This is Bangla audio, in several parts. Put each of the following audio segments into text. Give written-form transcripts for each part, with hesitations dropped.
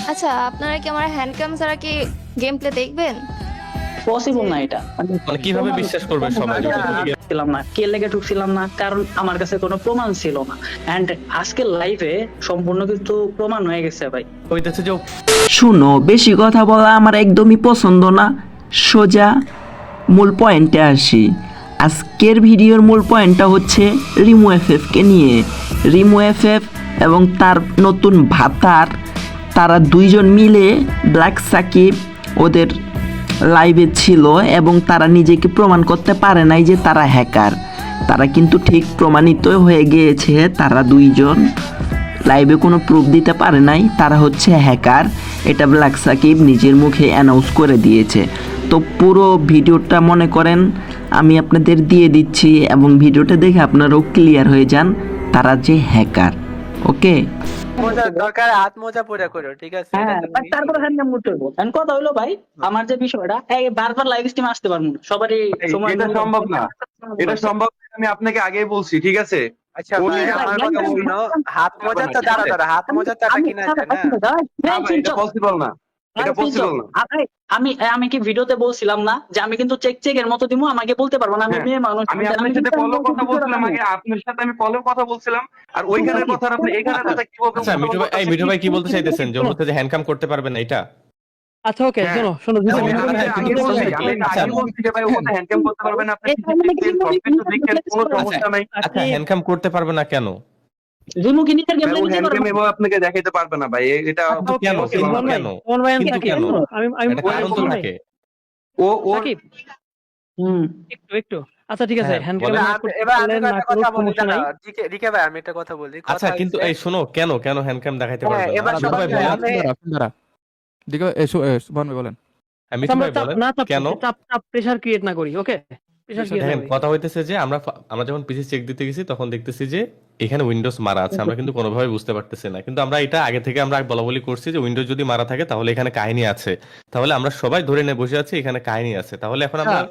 আচ্ছা, আপনারা কি আমার হ্যান্ডকাম ছাড়া কি গেম প্লে দেখবেন? পসিবল না এটা। মানে কিভাবে বিশ্বাস করবে সবাই যদি তুমি game- ঢুকছিলাম না, কে লেগে ঢুকছিলাম না, কারণ আমার কাছে কোনো প্রমাণ ছিল না। এন্ড আজকে লাইভে সম্পূর্ণ কিন্তু প্রমাণ হয়ে গেছে ভাই। হইতেছে যে শুনো, বেশি কথা বলা আমার একদমই পছন্দ না। সোজা মূল পয়েন্টে আসি। আজকের ভিডিওর মূল পয়েন্টটা হচ্ছে রিমু এফএফকে নিয়ে। রিমু এফএফ এবং তার নতুন ভাতার, তারা দুইজন মিলে ব্ল্যাক সাকিব ওদের লাইভে ছিল এবং তারা নিজেকে প্রমাণ করতে পারে নাই যে তারা হ্যাকার। তারা কিন্তু ঠিক প্রমাণিত হয়ে গিয়েছে, তারা দুইজন লাইভে কোনো প্রুফ দিতে পারে নাই তারা হচ্ছে হ্যাকার। এটা ব্ল্যাক সাকিব নিজের মুখে অ্যানাউন্স করে দিয়েছে। তো পুরো ভিডিওটা মনে করেন আমি আপনাদের দিয়ে দিচ্ছি এবং ভিডিওটা দেখে আপনারাও ক্লিয়ার হয়ে যান তারা যে হ্যাকার। ওকে, মোজা দরকার হাত মোজা পরে করো, ঠিক আছে? হ্যাঁ, এটা তুমি- তারপরে হ্যান্ডকাম করতে হইব। এন্ড কথা হইলো ভাই, আমার যে বিষয়টা এই বারবার লাইভ স্ট্রিম আসতে পারবো না, সবারই সময় এটা সম্ভব না, এটা সম্ভব না, আমি আপনাকে আগেই বলছি, ঠিক আছে? আচ্ছা উনি ভাই, আমার আমার কথা কথা বলবেন। শুনো। হাত মোজা তো দাঁড়া দাঁড়া, হাত মোজা টাকা কিনা যায় না। না ভাই, এটা পসিবল না, এটা পসিবল না। আমি আমি কি ভিডিওতে বলছিলাম না যে আমি কিন্তু চেকের মতো দিমু, আমাকে বলতে পারবো না, আমি হ্যাঁ, মেয়ে মানুষ। আমি আপনার সাথে কলে কথা বলছিলাম, আগে আপনার সাথে আমি কলে কথা বলছিলাম, আর ওইখানের কথা আপনি এখানের কথা কি বলবেন? আচ্ছা মিঠু ভাই কি বলতে চাইতেছেন যে হচ্ছে যে হ্যান্ডকাম করতে পারবে না এটা? আচ্ছা ওকে, হ্যাঁ। শোনো শোনো আমি দুজন আপনাকে আগে বলছি, আমি আচ্ছা। আগে বলছি যে ভাই ওটা হ্যান্ডকাম করতে পারবেন না, আপনি দেখছেন, সবকিছু দেখছেন, কোনো সমস্যা নাই। আচ্ছা হ্যান্ডকাম করতে পারবে না কেন? রিমু কি নিজের গেম ভাই, ও প্লে দিতে হ্যান্ডকাম পারবে? এভাবে আপনাকে দেখাইতে পারবে না ভাই, এটা কিন্তু কেন possible না। কেন? তোমার ভাই কিন্তু সাকিব, কেন? আমি আমি এটা কারণ তো তোমার ভাই, থাকে। ও ওর সাকিব, হুম। একটু একটু আচ্ছা ঠিক আছে, হ্যাঁ, হ্যান্ডকাম বলেন। এবার আমি না একটা করুক কথা বলি, সমস্যা নাই। দাঁড়া রিকে ভাই, আমি একটা কথা বলি। আচ্ছা কথা কিন্তু হচ্ছে- এই শোনো, কেন হ্যান্ডকাম দেখাইতে হ্যাঁ, পারবে না? এবার মিঠু সবাই ভাই বলেন। আমি- দিকে এসো সুবহান ভাই বলেন। হ্যাঁ, আচ্ছা, মিঠু আমরা ভাই চাপ বলেন না চাপ কেন? চাপ চাপ প্রেসার ক্রিয়েট না করি, ওকে? প্রেসার ক্রিয়েট না দেখেন করি। কথা হইতেছে যে আমরা যখন পিসি চেক দিতে গেছি তখন দেখতেছি যে এখানে উইন্ডোজ মারা আছে, আমরা কিন্তু কোনোভাবে বুঝতে পারতেছি না। কিন্তু আমরা এটা আগে থেকে আমরা বলা বলি করছি যে উইন্ডোজ যদি মারা থাকে তাহলে এখানে কাহিনী আছে, তাহলে আমরা সবাই ধরে নিয়ে বসে আছি এখানে কাহিনী আছে। তাহলে এখন আমরা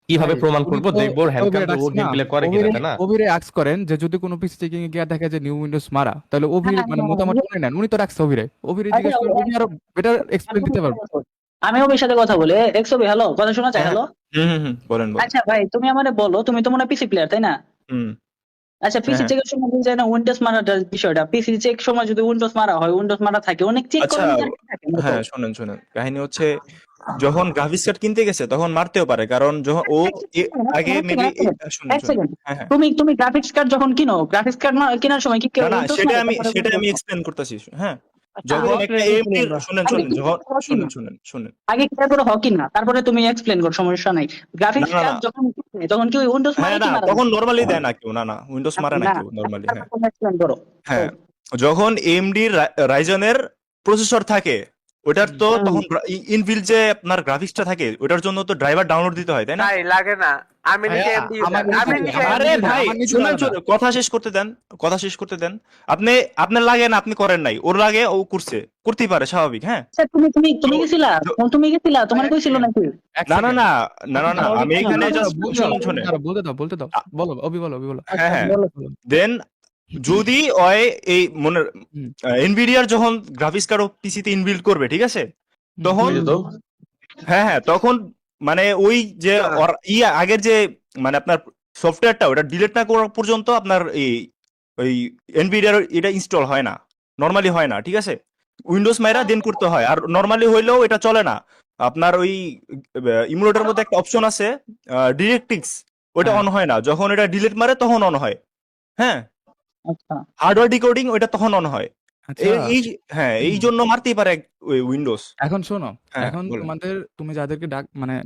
কিভাবে ভাই, প্রমাণ উনি করবো, তো দেখবো হ্যান্ডকাম ওভারে ও ডাকছে গেম না, প্লে করে কিনা, তাই না? ওভারে আক্স করেন যে যদি কোনো পিসি চেকিং এ গিয়ে দেখে যে নিউ উইন্ডোজ মারা, তাহলে ওভির হ্যাঁ, মানে হ্যাঁ, মতামত হ্যাঁ। শুনে নেন। উনি তো রাখছে ওভিরে আচ্ছা, জিজ্ঞেস করেন, উনি আরো বেটার এক্সপ্লেইন দিতে পারবে। আমি ওর সাথে কথা বলি। একশো ভাই, হ্যালো, কথা শোনা যায়? হ্যালো, বলেন আচ্ছা ভাই, তুমি আমারে বলো, তুমি তো মনে হয় পিসি প্লেয়ার, তাই না? আচ্ছা, পিসি হ্যাঁ। চেকের সময় বুঝা যায় না উইন্ডোজ মারাটার বিষয়টা? পিসি চেক সময় যদি উইন্ডোজ মারা হয়, উইন্ডোজ মারা থাকে, অনেক চেক আচ্ছা, করেন থাকে। হ্যাঁ শোনেন কাহিনী হচ্ছে যখন গ্রাফিক্স কার্ড কিনতে গেছে তখন মারতেও পারে, কারণ যখন ও আগে মেবি শুনেন এক সেকেন্ড, হ্যাঁ হ্যাঁ তুমি গ্রাফিক্স কার্ড যখন কিনো, গ্রাফিক্স কার্ড কেনার সময় কি না Windows সেটা মারে? আমি তারপরে সেটা আমি Windows এক্সপ্লেন করতেছি। হ্যাঁ, আচ্ছা, যখন আমি একটা explain এমডি করি। শুনেন আগে কি যখন করো কিনা? শুনেন আগে ক্লিয়ার করে হকি না, তারপরে তুমি এক্সপ্লেন করো, সমস্যা নাই। গ্রাফিক্স না, না, কার্ড না। যখন কিনে, তখন কি উইন্ডোজ মারে হ্যাঁ কি না, মারে তখন নরমালি দেয় না কেউ, না উইন্ডোজ মারে না কেউ নরমালি। হ্যাঁ এক্সপ্লেন করো। হ্যাঁ, যখন এমডি রাইজনের প্রসেসর থাকে ওটার তো তখন ইনবিল্ট যে আপনার গ্রাফিক্সটা থাকে ওটার জন্য তো ড্রাইভার ডাউনলোড দিতে হয়, তাই না? নাই লাগে না, আমি নিজে ভাইয়া, এমডি আমার ইউজার, আমি নিজে- নিজে আমার আরে MD ভাই আমার নিজে শুনেন, জানা না। কথা শেষ করতে দেন। আপনি আপনার লাগে না, আপনি করেন নাই, ওর লাগে ও করতেই পারে, স্বাভাবিক। হ্যাঁ, আচ্ছা, তুমি গেছিলা? তুমি গেছিলা? তোমার কইছিল নাকি? না, আমি এখানে জাস্ট শুনেন। বলতে দাও বলো বলো। হ্যাঁ হ্যাঁ, বলো। দেন যদি ওই এই মনে হুম। এনভিডিআর যখন গ্রাফিক্স কার্ড পিসিতে ইনবিল্ড করবে, ঠিক আছে, তখন হ্যাঁ তখন মানে ওই যে আগের যে মানে আপনার সফটওয়্যারটা ওটা ডিলিট না করা পর্যন্ত আপনার ওই এনভিডিআর এটা ইনস্টল হয় না, নরমালি হয় না, ঠিক আছে? উইন্ডোজ মাইরা দেন করতে হয়, আর নরমালি হইলেও এটা চলে না। আপনার ওই ইমুলেটরের মধ্যে একটা অপশন আছে ডিরেক্টিক্স, ওটা অন হয় না, যখন এটা ডিলিট মারে তখন অন হয়। হ্যাঁ, আচ্ছা, হার্ডওয়্যার ডিকোডিং ওটা তখন অন হয়। আচ্ছা, এই জন্য মারতেই পারে উইন্ডোজ। এখন শোনো, হ্যাঁ, এখন বলুন। তুমি যাদেরকে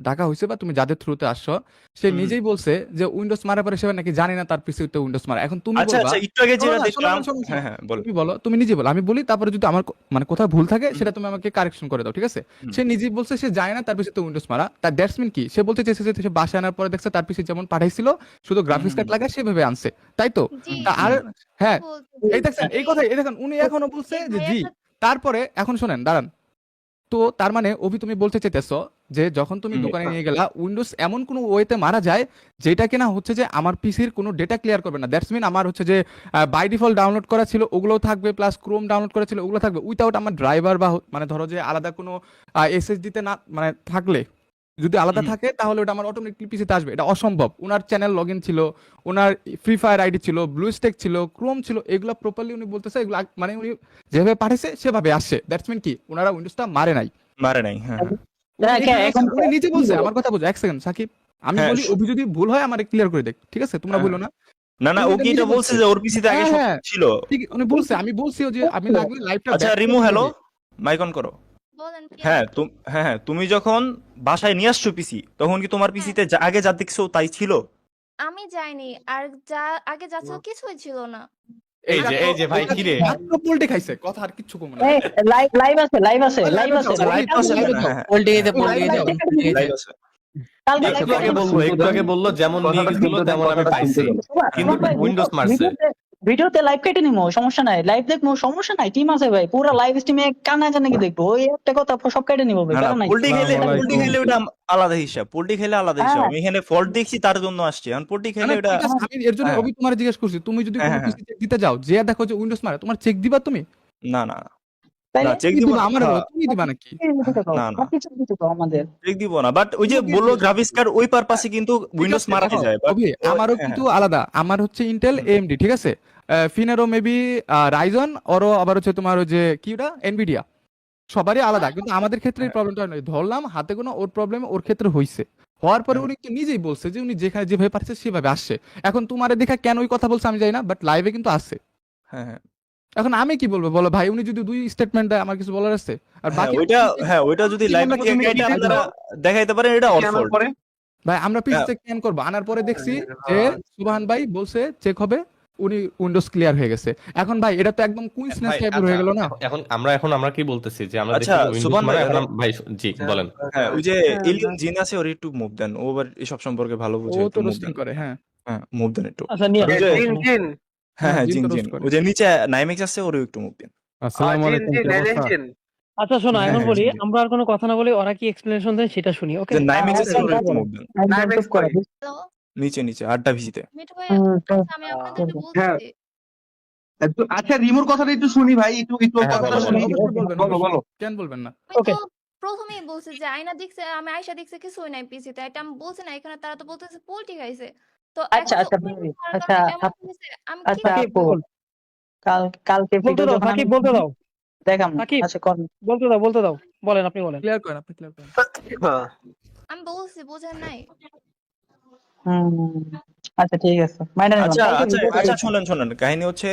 ডাকা হয়েছে বা তুমি যাদের থ্রুতে আসছো, সে হুম। নিজেই বলছে যে উইন্ডোজ মারার পরে সে নাকি জানে না তার পিসিতে উইন্ডোজ মারা। এখন তুমি আচ্ছা বলবা, একটু আগে যেটা শোনো না, দেখলাম, শোনো, হ্যাঁ বলো। তুমি নিজে বলো, আমি বলি, তারপরে যদি আমার মানে কোথাও ভুল থাকে সেটা তুমি আমাকে কারেকশন করে দাও, ঠিক আছে? হুম। সে নিজেই বলছে সে জানে না তার পিসিতে উইন্ডোজ মারা। তার দ্যাটস মিন কি? সে বলতে চেয়েছে যে সে বাসায় আনার পরে দেখছে তার পিসি যেমন পাঠাইছিল শুধু গ্রাফিক্স কার্ড লাগায় সেভাবে আনছে, তাই তো? জি, আর হ্যাঁ, বলতে এই দেখছেন, এই দেখেন উনি এখনো বলছে যে জি। তারপরে এখন শোনেন, দাঁড়ান, তো তার মানে অভি তুমি বলতে চাইতেছো যে যখন তুমি দোকানে নিয়ে গেলা উইন্ডোজ এমন কোনো ওয়েতে মারা যায় যেটা কিনা হচ্ছে যে আমার পিসির কোনো ডেটা ক্লিয়ার করবে না, দ্যাটস মিন আমার হচ্ছে যে বাই ডিফল্ট ডাউনলোড করা ছিল ওগুলোও থাকবে, প্লাস ক্রোম ডাউনলোড করা ছিল ওগুলো থাকবে, উইথাউট আমার ড্রাইভার বা মানে ধরো যে আলাদা কোনো এসএসডি-তে না মানে থাকলে যদি আলাদা থাকে তাহলে ওটা আমার অটোমেটিকলি পিসিতে আসবে। এটা অসম্ভব। ওনার চ্যানেল লগ ইন ছিল, ওনার ফ্রি ফায়ার আইডি ছিল, ব্লু স্টেক ছিল, ক্রোম ছিল, এগুলো প্রপারলি উনি বলতেছে এগুলো মানে উনি যেভাবে পাঠিয়েছে সেভাবে আসছে, দ্যাটস মিন কি ওনারা উইন্ডোজটা মারে নাই। মারে নাই। হ্যাঁ উনি নিজে বলছে, আমার কথা বুঝো, এক সেকেন্ড সাকিব, আমি হ্যাঁ, বলি অভি যদি ভুল হয় আমারে ক্লিয়ার করে দেখ, ঠিক আছে? তোমরা বলো না। না না, ও কি এটা বলছে যে ওর পিসিতে আগে সব হ্যাঁ, ছিল? ঠিক উনি বলছে, আমি বলছি যে আমি লাগলে লাইভটা আচ্ছা রিমু, হ্যালো, মাইক অন করো। বলেন please। হ্যাঁ, তুমি যখন বাসায় নিয়ে আসছো পিসি তখন কি তোমার পিসিতে আগে যা দেখছো তাই ছিল? আমি যাইনি, আর যা আগে যা ছিল কিছুই ছিল না। এই যে ভাই কি রে, মাত্র পোল্টে খাইছে, কথা আর কিচ্ছু কম না। লাইভ আছে লাইভ আছে লাইভ আছে লাইভ আছে। একটু আগে বললো যেমন নিয়ে গেছিল তেমন আমি পাইছি, কিন্তু উইন্ডোজ মারছে। ভিডিওতে লাইভ কেটে নিমো, সমস্যা নাই, লাইভ দেখবো, সমস্যা নাই, টিম আছে ভাই, পুরো লাইভ স্ট্রিমে কানা জানে কি দেখবো, ওই একটা কথা সব কেটে নিবো ভাই, না, কারণ নাই। পোল্ট্রি খেলে ওটা আলাদা হিসাব, পোল্ট্রি খেলে আলাদা হিসাব। আমি এখানে ফল্ট দেখছি তার জন্য আসছে, এখন পোল্ট্রি খেলে ওটা ঠিক আছে, আমি এর জন্য হ্যাঁ। অভি তোমার জিজ্ঞেস করছি, তুমি যদি কোনো হ্যাঁ, পিসি চেক দিতে যাও, যে দেখো যে উইন্ডোজ মারে, তোমার চেক দিবা তুমি? না না তাইলে না, চেক কি দিব দিবা? না, আমার তুমি দিবা নাকি? না, না। বাকি সব কিছু তো আমাদের। চেক দিব না, বাট ওই যে বললো গ্রাফিক্স কার্ড ওই পারপাসে কিন্তু উইন্ডোজ ঠিক আছে, মারাতে দেখো, যায়। but অভি, আমারও হ্যাঁ, কিন্তু আলাদা, আমার হচ্ছে ইন্টেল এএমডি, ঠিক আছে? ফিনারো মেবি রাইজন, ওরও আবার হচ্ছে তোমার ওই যে কি ওটা এনভিডিয়া, সবারই আলাদা, কিন্তু আমাদের ক্ষেত্রে এই প্রবলেমটা নয়, ধরলাম হাতে কোনো ওর প্রবলেম ওর ক্ষেত্রে হইছে, হওয়ার পরে উনি কিন্তু নিজেই বলছে যে উনি যেখানে যেভাবে পারছে সেভাবে আসছে। এখন তোমার দেখা কেন ওই কথা বলছে আমি জানি না, বাট লাইভে কিন্তু আসছে। হ্যাঁ, হ্যাঁ। এখন আমি কি বলবো বলো ভাই, উনি যদি দুই স্টেটমেন্ট দেয় আমার কিছু বলার আছে? আর বাকি ওইটা যদি লাইভ আপনারা দেখাইতে পারেন এটা অল ফল্ট। ভাই আমরা পিস হ্যাঁ। চেক ক্যান করবো, আনার পরে দেখছি যে সুবহান ভাই বলছে চেক হবে, উনি উইন্ডোজ ক্লিয়ার হয়ে গেছে। এখন ভাই এটা তো একদম কুইন্সনেস ভাই, টাইপের হয়ে গেল না? এখন আমরা কি বলতেছি যে আমরা আচ্ছা, দেখি উইন্ডোজ সুবহান মারে, ভাই, এখন ভাই জি বলেন। হ্যাঁ, ওই যে এলিয়ন জিন আছে, ওর একটু মুভ দেন, ও আবার এসব সম্পর্কে ভালো ও বুঝে, তো একটু মুভ রোস্টিং দেন। করে, হ্যাঁ হ্যাঁ, মুভ দেন একটু। আচ্ছা নিয়ে ওই যে- জিন জিন হ্যাঁ, জিন জিন তো জিন, roast করে। ওই যে নিচে নাইমেক্স আছে, ওরও একটু মুভ দেন। আসসালামু জিন আলাইকুম, জিন কি এলিয়েন অবস্থা? জিন। আচ্ছা শোনো, হ্যাঁ, এখন হ্যাঁ, বলি, জি। আমরা আর কোনো কথা না বলি, ওরা কি এক্সপ্লেনেশন দেয় সেটা শুনি, ওকে? যে নাইমেক্স আছে, ওরও একটু মুভ দেন। নাইমেক্স চুপ করে। হ্যালো নিচে আড্ডা ভিজিতে। মিঠু ভাইয়া, আচ্ছা আমি আপনাদেরকে হ্যাঁ। বলছি। আচ্ছা রিমুর কথাটা একটু শুনি ভাই, একটু ওর হ্যাঁ, কথাটা বলো, শুনি। অবশ্যই বলবেন, বলো বলো। কেন বলবেন না? আমি ওকে। তো প্রথমেই বলছি যে আয়না দেখছে, আমি আয়শা দেখছে কিছুই নাই পিসিতে, এটা আমি বলছি না, এখানে তারা তো বলতেছে পোল্ট্রি খাইছে। তো আচ্ছা, এখন আচ্ছা, তো ভাবি, Windows মারার আচ্ছা, কারণে এমন হয়েছে, আমি কি আচ্ছা করব? আপু, কালকে বলতে ভিডিও দাও যখন আমি সাকিব, বলতে দাও দেখাম, সাকিব। আচ্ছা কর। বলতে দাও, বলেন, আপনি বলেন। ক্লিয়ার করেন, আপনি ক্লিয়ার করেন। আমি বলছি, বুঝেন নাই? আচ্ছা ঠিক আছে, মাইন্ড আচ্ছা আচ্ছা আচ্ছা, শুনেন, কাহিনী হচ্ছে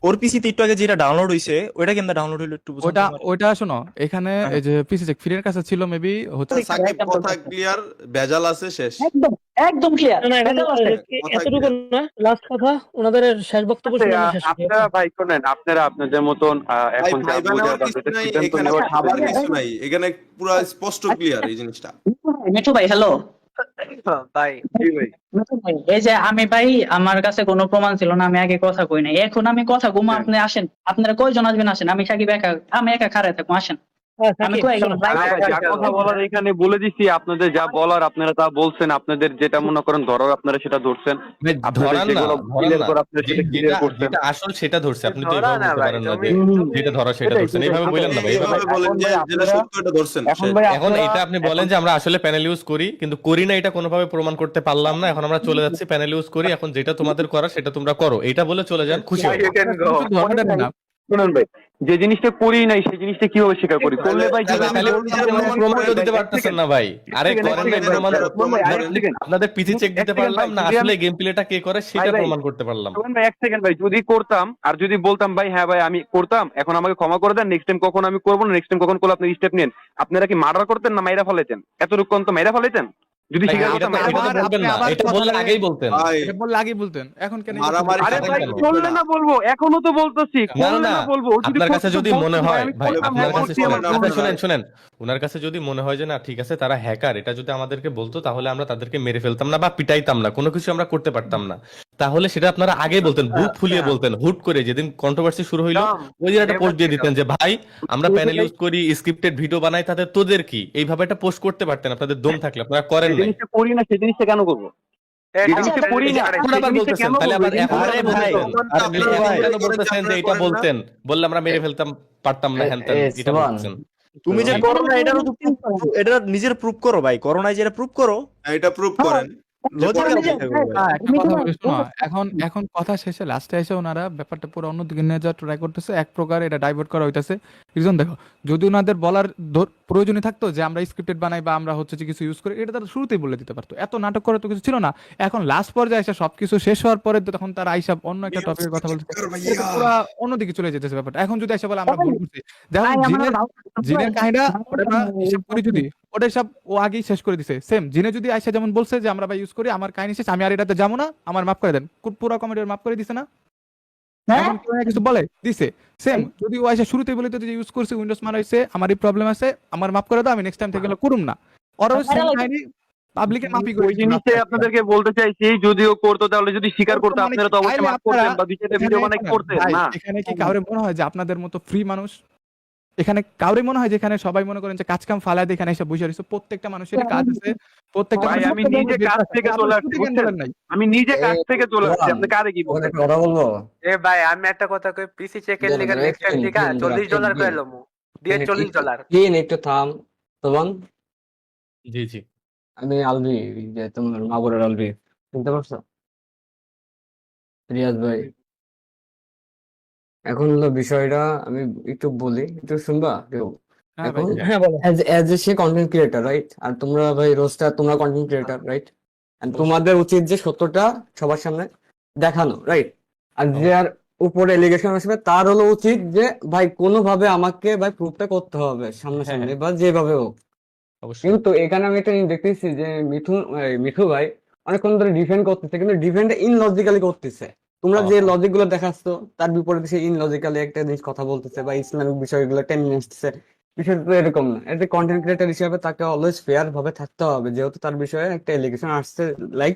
ওর পিসিতে একটু আগে যেটা ডাউনলোড হইছে ওইটা কেমনে ডাউনলোড হইলো একটু বুঝান তো আমারে। ওইটা শোনো, এখানে এই যে পিসি চেক ফ্রির কাছে ছিল মেবি হচ্ছে সাকিব কথা ক্লিয়ার, ভেজাল আছে শেষ। একদম একদম ক্লিয়ার। না, এখন এতটুকু না, লাস্ট কথা, ওনাদের শেষ বক্তব্য শুনে আমরা শেষ করি, আপনারা ভাই শোনেন, আপনারা আপনাদের মতন ভাই এখন যা ভাই বোঝার বানানোর বা কিছু যেটা নাই, সিদ্ধান্ত এখানে নেওয়ার খাবার সেটা কিছু নাই, এখানে পুরো স্পষ্ট ক্লিয়ার এই জিনিসটা। মিঠু ভাই হ্যালো। ভাই জি ভাই। মিঠু ভাই, এই যে আমি ভাই, আমার কাছে কোনো প্রমাণ ছিল না, আমি আগে কথা কই নাই, এখন আমি কথা কমা, হ্যাঁ। আপনি আসেন, আপনারা কয়জন আসবেন আসেন, আমি সাকিব একা, আমি একা খাড়ায় থাকবো, আসেন। হ্যাঁ, আমি সাকিব, কই শোনো, যা কথা বলার এখানে বলে দিছি, আপনাদের যা বলার আপনারা তা বলছেন, আপনাদের যেটা মনে করেন ধরার আপনারা সেটা ধরছেন, আপনাদের ধরান না, যেগুলো ক্লিয়ার করে আপনারা সেটা ক্লিয়ার করছেন। যেটা আসল সেটা ধরছে, আপনি তো ধরা এইভাবে না বলতে ভাই, পারেন না যে তুমি- যেটা ধরা সেটা ধরছেন, এইভাবে বললেন না ভাই, এইভাবে। এইভাবে বলেন যে এখন ভাই যেটা আপনারা- সত্য এটা ধরছেন। এখন ভাই এখন আপনারা- এটা আপনি বলেন যে আমরা আসলে প্যানেল ইউজ করি, কিন্তু করি না, এটা কোনোভাবে প্রমাণ করতে পারলাম না, এখন আমরা চলে যাচ্ছি প্যানেল ইউজ করি, এখন যেটা তোমাদের করা সেটা তোমরা করো, এটা বলে চলে যান, খুশি হবো। You can go. ধরনের না। শুনুন ভাই, যে জিনিসটা করি নাই সেই জিনিসটা কিভাবে স্বীকার করি? করলে ভাই তাহলে যদি তাহলে বলছি যে আপনি প্রমাণ প্রমাণ করে দিতে পারতেছেন না ভাই, আরে এক করেন নাই সেকেন্ড, প্রমাণ, প্রমাণ এক করেন। সেকেন্ড। আপনাদের পিসি চেক দিতে এক সেকেন্ড পারলাম ভাই, না, যদি আসলে আমি- গেম প্লেটা কে করে সেটা ভাই, প্রমাণ করতে পারলাম। শুনুন ভাই, এক সেকেন্ড ভাই, যদি করতাম আর যদি বলতাম ভাই হ্যাঁ ভাই আমি করতাম, এখন আমাকে ক্ষমা করে দেন, নেক্সট টাইম কখন আমি করবো না, নেক্সট টাইম কখন করলে আপনি স্টেপ নেন, আপনারা কি মার্ডার করতেন না মাইরা ফেলাইতেন? এতটুকু তো মাইরা ফেলাইতেন? যদি ভাই, স্বীকার এটা করতাম তো- এটা তো আবার বলবেন আপনি না, আবার এটা কথা বললে বলেন। আগেই বলতেন। ভাই এটা বললে আগেই বলতেন, এখন কেন? মারামারি আরে কেন ভাই কেন? করলে না বলবো, এখনো তো বলতেছি, না করলে না না বলবো। ও যদি আপনার কাছে করতো যদি বলতো মনে ভাই, হয়, আমি ভাই করতাম, আপনার হ্যাঁ কাছে করছি, আমার আপনি সমস্যা নাই। শুনেন, ওনার কাছে যদি মনে হয় যে না ঠিক আছে তারা হ্যাকার, এটা যদি আমাদেরকে বলতো তাহলে আমরা তাদেরকে মেরে ফেলতাম না বা পিটাইতাম না, কোনো কিছু আমরা করতে পারতাম না। তাহলে সেটা আপনারা আগে বলতেন, বুক ফুলিয়ে বলতেন। হুট করে যেদিন কন্ট্রোভার্সি শুরু হইলো ওই দিন একটা পোস্ট দিয়ে দিতেন যে ভাই আমরা প্যানেল ইউজ করি, স্ক্রিপ্টেড ভিডিও বানাই, তাদের তোদের কি, এইভাবে একটা পোস্ট করতে পারতেন আপনাদের দম থাকলে, আপনারা করেন যে নাই। জিনিসটা করি না সেই জিনিসটা কেন করবো? যে জিনিসটা করি না এখন সেই আবার জিনিসটা বলতেছেন, কেন তাহলে করবো? আবার এখন আরে কেন ভাই, বলতেছেন? আপনি এখন ভাই, কেন ভাই, বলতেছেন যে আপনারা এটা করেন না? বলতেন, বললে আমরা মেরে ফেলতাম পারতাম না, হ্যান ত্যান, এটা বলতেছেন। তুমি যে জি। করো না এটারও তো এটা নিজের প্রুফ করো ভাই, করো নাই যেটা প্রুফ করো। এটা প্রুভ করেন যে লজিক করেন আছে নাই। ভাই। একটা কথা বলি শোনো, এখন কথা শেষে লাস্টে এসে ওনারা ব্যাপারটা পুরো অন্যদিকে নিয়ে যাওয়ার ট্রাই করতেছে, এক প্রকার এটা ডাইভার্ট করা হইতাছে। রিজন দেখো, যদি ওনাদের বলার প্রয়োজনই থাকতো যে আমরা স্ক্রিপ্টেড বানাই বা আমরা হচ্ছে যে কিছু ইউজ করি, এটা তারা শুরুতেই বলে দিতে পারতো, এত নাটক করে তো কিছু ছিল না। এখন লাস্ট পর্যায়ে এসে সবকিছু শেষ হওয়ার পরে তো তখন তারা আইসা অন্য একটা টপিকের কথা বলছে, এটা তো পুরো অন্যদিকে চলে যেতেছে ব্যাপারটা। এখন যদি এসে বলে আমরা ভুল করছি, দেখো জিনের কাহিনীটা ওটা হিসাব করি, যদি ওটা হিসাব ও আগেই শেষ করে দিছে। সেম জিনে যদি আইসা যেমন বলছে যে আমরা ভাই ইউজ করি, আমার কাহিনী শেষ, আমি আর এটাতে যাবো না, আমার মাফ করে দেন, পুরো কমেডির মাফ করে দিছে না? এখন কেউ না কিছু বলে দিছে। সেম যদি ও আইসা শুরুতেই বলে দিত যে ইউজ করছে, উইন্ডোজ মারা হয়েছে, আমার এই প্রবলেম আছে, আমার মাফ করে দাও, আমি নেক্সট টাইম থেকে এগুলো করুম না। ওরা সেম কাহিনী পাবলিকের মাফি করে ওই জিনিসটাই আপনাদেরকে বলতে চাইছি, যদিও করতো তাহলে যদি স্বীকার করতো আপনারা তো অবশ্যই মাফ করতেন বা দুই চারটা ভিডিও বানাই করতেন না। এখানে কি কাউরে মনে হয় যে আপনাদের মতো ফ্রি মানুষ, এখানে কাউরে মনে হয় যেখানে সবাই মনে করেন যে কাজ কাম ফালায় দিয়ে এখানে এসে বসে রয়েছে? প্রত্যেকটা মানুষেরই কাজ আছে, প্রত্যেকটা ভাই, মানুষের আমি নিজে কাজ থেকে চলে আসছি, বুঝছেন? আমি নিজে কাজ থেকে চলে আসছি, আপনি কারে কি বলছেন? কথা বলবো। এ ভাই আমি একটা কথা কই, পিসি চেকের লিগে নেক্সট টাইম থেকে $40 করে লমু দিয়ে $40। কি একটু থাম তখন। জি জি। আমি আলবি, যে তোমার মাগুরের আলবি, চিনতে পারছো রিয়াজ ভাই? এখন হলো বিষয়টা, আমি একটু বলি, একটু শুনবা কেউ? হ্যাঁ ভাই, এখন হ্যাঁ বলো। অ্যাজ এ সে কন্টেন্ট ক্রিয়েটার, রাইট? আর তোমরা ভাই রোস্টার, তোমরা কন্টেন্ট ক্রিয়েটার, রাইট? তোমাদের উচিত যে সত্যটা সবার সামনে দেখানো, রাইট? আর যার উপরে এলিগেশন আসবে তার হলো উচিত যে ভাই কোনোভাবে আমাকে ভাই প্রুফটা করতে হবে সামনাসামনি বা যেভাবে হোক। অবশ্যই। কিন্তু এখানে আমি একটা জিনিস দেখতেছি যে মিঠু ভাই অনেকক্ষণ ধরে ডিফেন্ড করতেছে, কিন্তু ডিফেন্ড ইনলজিক্যালি করতেছে। তোমরা যে লজিক গুলো দেখাচ্ছ তার বিপরীতে সে ইনলজিক্যালি একটা জিনিস কথা বলতেছে বা ইসলামিক বিষয়গুলো টেনে নিয়ে আসতেছে। বিষয়টা তো এরকম না। এতে কন্টেন্ট ক্রিয়েটার হিসেবে তাকে অলওয়েজ ফেয়ার ভাবে থাকতে হবে, যেহেতু তার বিষয়ে একটা এলিগেশন আসছে, লাইক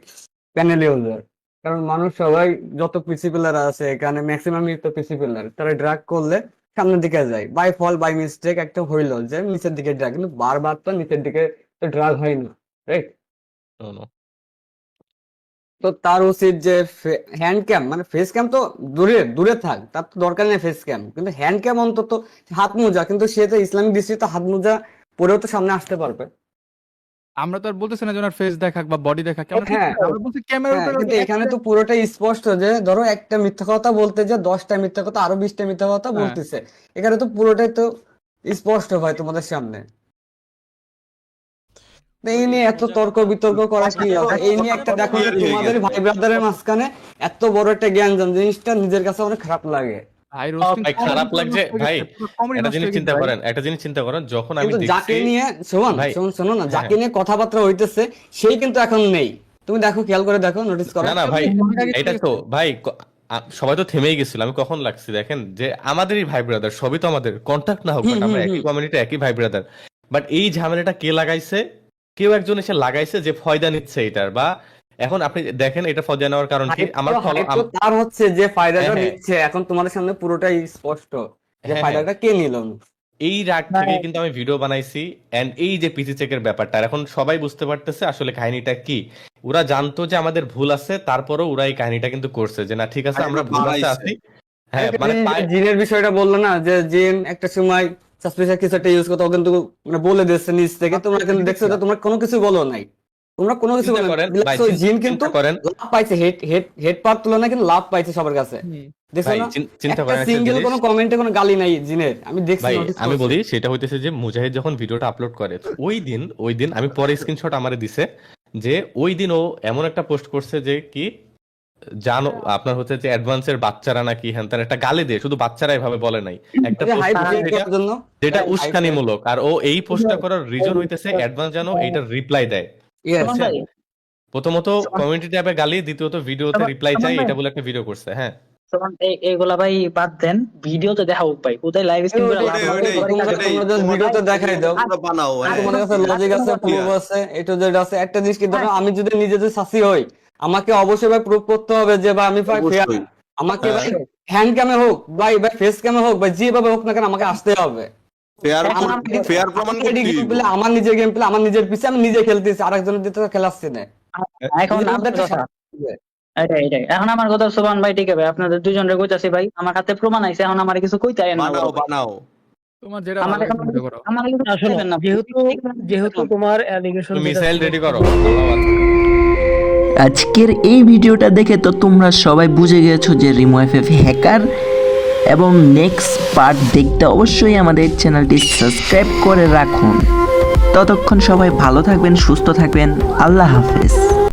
প্যানেল ইউজার। কারণ মানুষ সবাই যত পিসি প্লেয়ার আছে এখানে ম্যাক্সিমামই তো পিসি প্লেয়ার, তারা ড্রাগ করলে সামনের দিকে যায়, বাই ফল বাই মিস্টেক একটা হইলো যে নিচের দিকে ড্রাগ, কিন্তু বারবার তো নিচের দিকে তো ড্রাগ হয় না, রাইট? No, no. তো তার উচিত যে হ্যান্ড ক্যাম, মানে ফেস ক্যাম তো দূরে দূরে থাক, তার তো দরকার নেই ফেস ক্যাম, কিন্তু হ্যান্ড ক্যাম অন্তত হাত মোজা, কিন্তু সে তো ইসলামিক দৃষ্টিতে হাত মোজা পরেও তো সামনে আসতে পারবে। আমরা তো আর বলতেছি না যে ওনার ফেস দেখাক বা বডি দেখাক, আমরা হ্যাঁ, আমরা বলছি ক্যামেরার হ্যাঁ, উপরে কিন্তু এখানে তো পুরোটাই স্পষ্ট যে ধরো একটা মিথ্যা কথা বলতে যে 10টা মিথ্যা কথা, আরো 20টা মিথ্যা কথা হ্যাঁ। বলতেছে, এখানে তো পুরোটাই তো স্পষ্ট ভাই তোমাদের সামনে। তো এই নিয়ে এত তর্ক বিতর্ক করা কি হবে? এই নিয়ে একটা দেখো যে তোমাদের ভাই ব্রাদারের মাঝখানে এত বড় একটা জ্ঞানজাম, জিনিসটা নিজের কাছে অনেক খারাপ লাগে। ভাই রোস্টিং ভাই খারাপ লাগছে ভাই, একটা জিনিস চিন্তা করেন, যখন আমি কিন্তু যাকে দেখছি নিয়ে শোনো ভাই, শোনো না, হ্যাঁ, যাকে নিয়ে কথাবার্তা হইতেছে সেই কিন্তু এখন নেই। তুমি দেখো, খেয়াল করে দেখো, নোটিস করো। না না ভাই, এটা তো ভাই সবাই তো থেমেই গেছিল, আমি কখন লাগছি দেখেন যে আমাদেরই ভাই ব্রাদার, সবই তো আমাদের কন্টাক্ট না হোক বাট আমরা একই কমিউনিটি, একই ভাই ব্রাদার, বাট এই ঝামেলাটা কে লাগাইছে? কেউ একজন এসে লাগাইছে যে ফয়দা নিচ্ছে এটার, বা এখন আপনি দেখেন এটা ফয়দা নেওয়ার কারণ কি? আমার তার হচ্ছে যে ফায়দাটা হ্যাঁ, হ্যাঁ। নিচ্ছে, এখন তোমাদের সামনে পুরোটাই স্পষ্ট যে হ্যাঁ, ফায়দাটা কে নিল। এই রাগ থেকে কিন্তু আমি ভিডিও বানাইছি, এন্ড এই যে পিসি চেকের ব্যাপারটা এখন সবাই বুঝতে পারতেছে আসলে কাহিনীটা কি। ওরা জানতো যে আমাদের ভুল আছে, তারপরও ওরা এই কাহিনীটা কিন্তু করছে যে না ঠিক আছে আমরা ভুল আছে আছি। হ্যাঁ মানে জিনের বিষয়টা বললো না যে জিন একটা সময় সাসপেশাস কিছু একটা ইউজ করতে, ও কিন্তু মানে বলে দিচ্ছে নিজ থেকে, তোমরা কিন্তু দেখছো যে তোমরা কোনো কিছু বলো নাই, তোমরা কোনো কিছু বলো করেন নাই। ভাই, জিন কিন্তু করেন লাভ পাইছে, হেড পাওয়ার তুলনায় কিন্তু লাভ পাইছে সবার কাছে, দেখছো ভাই না? চিন্তা একটা করেন একটা সিঙ্গেল জিনিস। কোনো কমেন্টে কোনো গালি নাই জিনের, আমি দেখছি, ভাই notice আমি করছি। বলি সেটা হইতেছে যে মুজাহিদ যখন ভিডিওটা আপলোড করে ওই দিন আমি পরে স্ক্রিনশট আমারে দিছে যে ওই দিন ও এমন একটা পোস্ট করছে যে কি জানো আপনার হচ্ছে যে অ্যাডভান্সের বাচ্চারা নাকি হ্যান তার একটা গালি দিয়ে, শুধু বাচ্চারা এভাবে বলে নাই, একটা যে পোস্ট hype করছে create করার জন্য, যেটা hype উস্কানিমূলক, আর ও এই পোস্টটা করার রিজন হইতেছে অ্যাডভান্স যেন এইটার রিপ্লাই দেয়, Yes, সুমন ভাই, প্রথমত কমিউনিটি ট্যাবে গালি, দ্বিতীয়ত ভিডিওতে রিপ্লাই চাই, এটা বলে একটা ভিডিও করছে। হ্যাঁ, সুমন, এইগুলা ভাই বাদ দেন, ভিডিওতে দেখা হোক ভাই, কোথায় লাইভ স্ট্রিম করে লাভ হবে? তোমরা just ভিডিওতে দেখাই দাও, তোমরা বানাও, হ্যাঁ। তোমার কাছে লজিক আছে, প্রুফ আছে, এটা যেটা আছে। একটা জিনিস কি, ধরো আমি যদি নিজে যদি সাসি হই, আমাকে অবশ্যই ভাই প্রুফ করতে হবে যে ভাই আমি ভাই fair। অবশ্যই। আমাকে ভাই হ্যান্ড ক্যামে হোক ভাই ফেস ক্যামে হোক ভাই, যেভাবে হোক না কেন আমাকে আসতে হবে। ফেয়ার প্রমাণ করতে গেম হইব। প্লে, আমার নিজের গেম প্লে, আমার নিজের পিছে আমি নিজে খেলতেছি, আরেকজনের দিতে তো খেলাচ্ছি না। এখন আমার কথা, এটাই এখন আমার কথা সুবহান ভাই, ঠিক আছে আপনাদের দুজনের কইতাছি ভাই, আমার হাতে প্রমাণ আইছে, এখন আমার কিছু কইতে আইন না। বানাও। তোমার যেটা আমার ভালো লাগে এখন সেটা করো। আমার কিছু না, শোনো, কইবেন না। যেহেতু তোমার অ্যালিগেশন তুমি মিসাইল রেডি করো। ধন্যবাদ। আজকের এই ভিডিওটা দেখে তো তোমরা সবাই বুঝে গেছো যে রিমো এফএফ হ্যাকার, এবং নেক্সট পার্ট দেখতে অবশ্যই আমাদের চ্যানেলটি সাবস্ক্রাইব করে রাখুন। ততক্ষণ সবাই ভালো থাকবেন, সুস্থ থাকবেন, আল্লাহ হাফেজ।